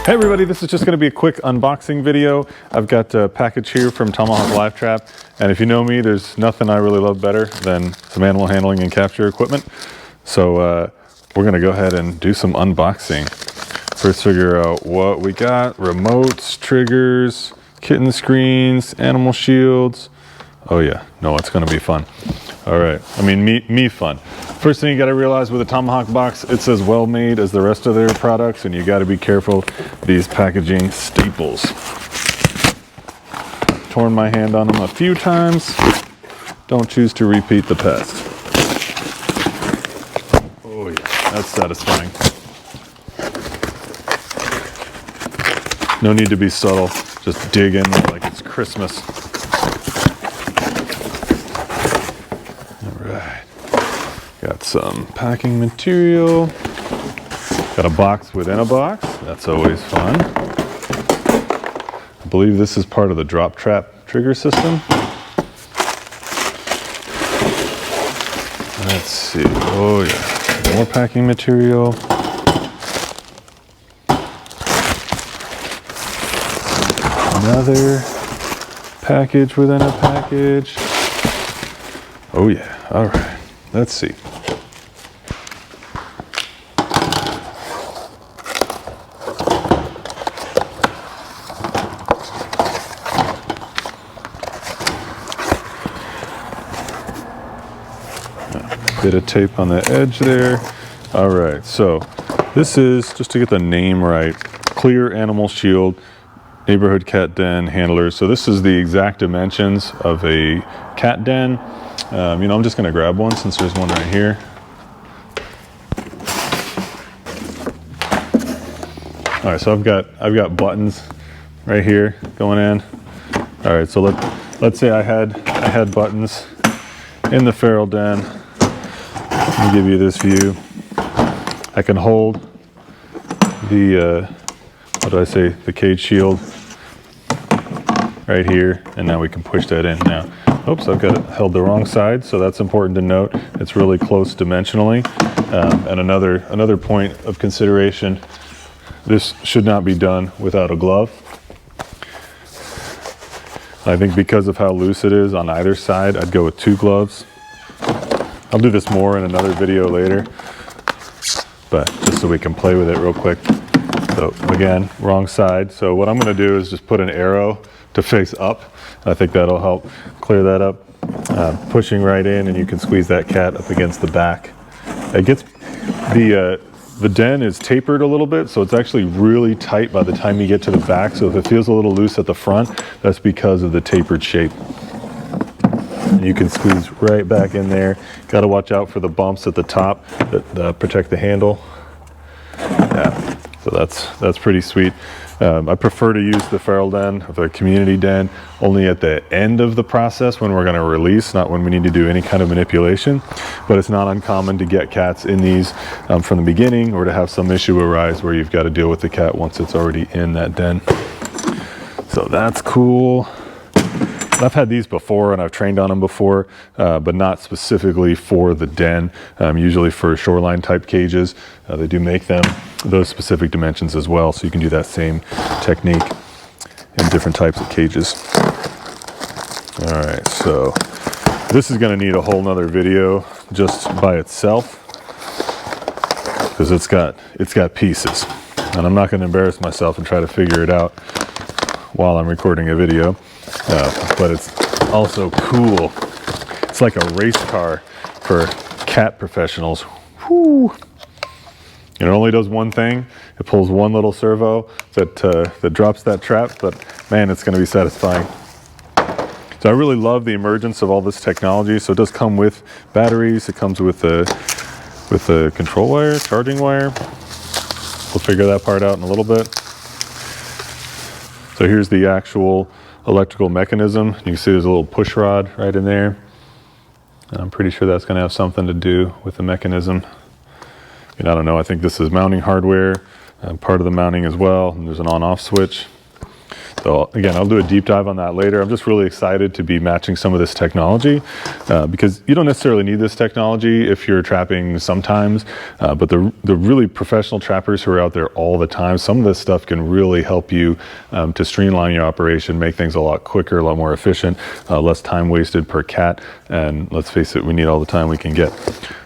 Hey everybody, this is just going to be a quick unboxing video. I've got a package here from Tomahawk Live Trap, and if you know me, there's nothing I really love better than some animal handling and capture equipment. So we're going to go ahead and do some unboxing. First, figure out what we got: remotes, triggers, kitten screens, animal shields. Oh yeah, no, it's going to be fun. All right, I mean me fun. First thing you got to realize with a Tomahawk box, it says well made as the rest of their products, and you got to be careful these packaging staples. Torn my hand on them a few times. Don't choose to repeat the past. Oh yeah, that's satisfying. No need to be subtle. Just dig in like it's Christmas. All right. Got some packing material. Got a box within a box. That's always fun. I believe this is part of the drop trap trigger system. Let's see. Oh yeah. More packing material. Another package within a package. Oh yeah. All right. Let's see. Bit of tape on the edge there. All right, so this is, just to get the name right, Clear Animal Shield, Neighborhood Cat Den Handlers. So this is the exact dimensions of a cat den. You know, I'm just gonna grab one since there's one right here. All right, so I've got buttons right here going in. All right, so let's say I had buttons in the feral den. Let me give you this view. I can hold the, the cage shield right here, and now we can push that in. Now, oops, I've got it held the wrong side, so that's important to note. It's really close dimensionally. And another point of consideration, this should not be done without a glove. I think because of how loose it is on either side, I'd go with 2 gloves. I'll do this more in another video later, but just so we can play with it real quick. So again, wrong side. So what I'm going to do is just put an arrow to face up. I think that'll help clear that up. Pushing right in, and you can squeeze that cat up against the back. It gets the den is tapered a little bit, so it's actually really tight by the time you get to the back. So if it feels a little loose at the front, that's because of the tapered shape. You can squeeze right back in there. Got to watch out for the bumps at the top that protect the handle. Yeah, so that's pretty sweet. I prefer to use the feral den or the community den only at the end of the process when we're going to release, not when we need to do any kind of manipulation. But it's not uncommon to get cats in these from the beginning, or to have some issue arise where you've got to deal with the cat once it's already in that den. So that's cool. I've had these before and I've trained on them before, but not specifically for the den. Usually for shoreline type cages, they do make them those specific dimensions as well, so you can do that same technique in different types of cages. All right, so this is going to need a whole nother video just by itself, because it's got pieces, and I'm not going to embarrass myself and try to figure it out while I'm recording a video. But it's also cool. It's like a race car for cat professionals. Whew. It only does one thing. It pulls one little servo that drops that trap, but man, it's going to be satisfying. So I really love the emergence of all this technology. So it does come with batteries. It comes with the control wire, charging wire. We'll figure that part out in a little bit. So here's the actual electrical mechanism. You can see there's a little push rod right in there. I'm pretty sure that's going to have something to do with the mechanism. And I don't know, I think this is mounting hardware, part of the mounting as well, and there's an on-off switch. So again, I'll do a deep dive on that later. I'm just really excited to be matching some of this technology because you don't necessarily need this technology if you're trapping sometimes, but the really professional trappers who are out there all the time, some of this stuff can really help you to streamline your operation, make things a lot quicker, a lot more efficient, less time wasted per cat. And let's face it, we need all the time we can get.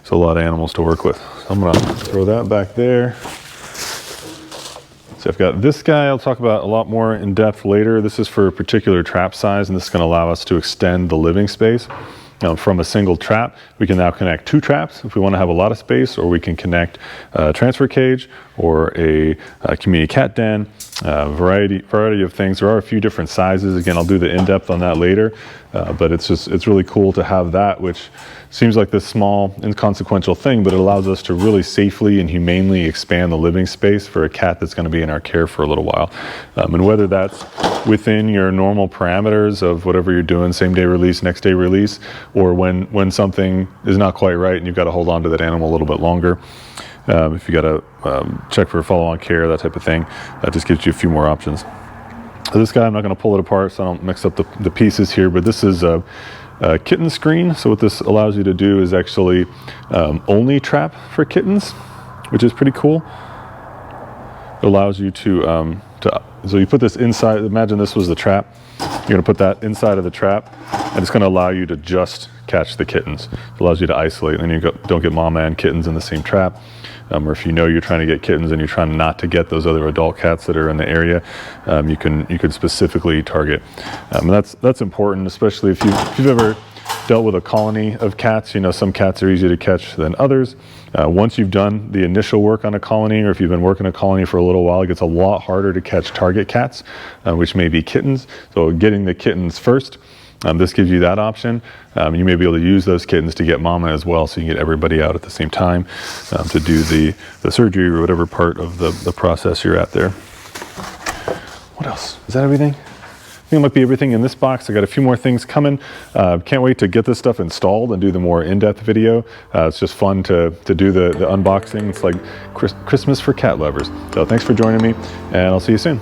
So a lot of animals to work with. So I'm gonna throw that back there. So I've got this guy I'll talk about a lot more in depth later. This is for a particular trap size, and this is going to allow us to extend the living space. From a single trap, we can now connect 2 traps if we want to have a lot of space, or we can connect a transfer cage or a community cat den, variety of things. There are a few different sizes. Again, I'll do the in-depth on that later, but it's really cool to have that, which seems like this small, inconsequential thing, but it allows us to really safely and humanely expand the living space for a cat that's going to be in our care for a little while. And whether that's within your normal parameters of whatever you're doing, same day release, next day release, or when something is not quite right and you've got to hold on to that animal a little bit longer. If you got to check for follow-on care, that type of thing, that just gives you a few more options. So this guy, I'm not going to pull it apart so I don't mix up the pieces here, but this is a kitten screen. So what this allows you to do is actually only trap for kittens, which is pretty cool. It allows you to so you put this inside, imagine this was the trap. You're going to put that inside of the trap, and it's going to allow you to just catch the kittens. It allows you to isolate, and you don't get mama and kittens in the same trap. Or if you know you're trying to get kittens and you're trying not to get those other adult cats that are in the area, you can specifically target. And that's important, especially if you've ever dealt with a colony of cats. You know, some cats are easier to catch than others. Once you've done the initial work on a colony, or if you've been working a colony for a little while, it gets a lot harder to catch target cats, which may be kittens. So getting the kittens first, this gives you that option. You may be able to use those kittens to get mama as well, so you can get everybody out at the same time to do the surgery or whatever part of the process you're at there. What else? Is that everything? I think it might be everything in this box. I got a few more things coming. Can't wait to get this stuff installed and do the more in-depth video. It's just fun to do the unboxing. It's like Christmas for cat lovers. So thanks for joining me, and I'll see you soon.